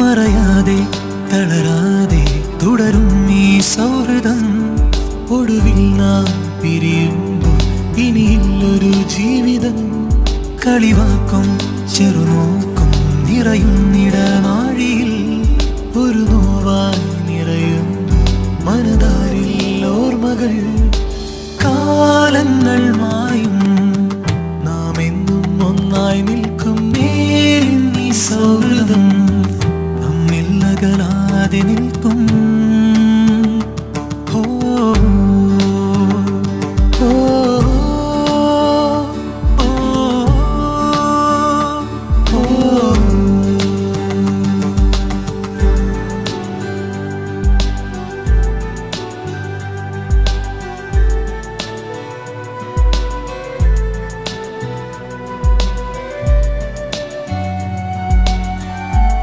മറയാതെ തളരാതെ തുടരും ഈ സൗഹൃദം. ഒടുവിൽ നാം പിരിയുമ്പോൾ ഇനിയില്ലൊരു ജീവിതം. കളിവാക്കും ചെറുനോക്കും നിറയുന്നിടനാഴിയിൽ ഒരു നോവായി നിറയും മനതാരിൽ ഓർമ്മകൾ. കാലങ്ങൾ മായും നാം എന്നും ഒന്നായി നിൽക്കും നേരിൻ ഈ സൗഹൃദം. നമ്മിൽ അകലാതെ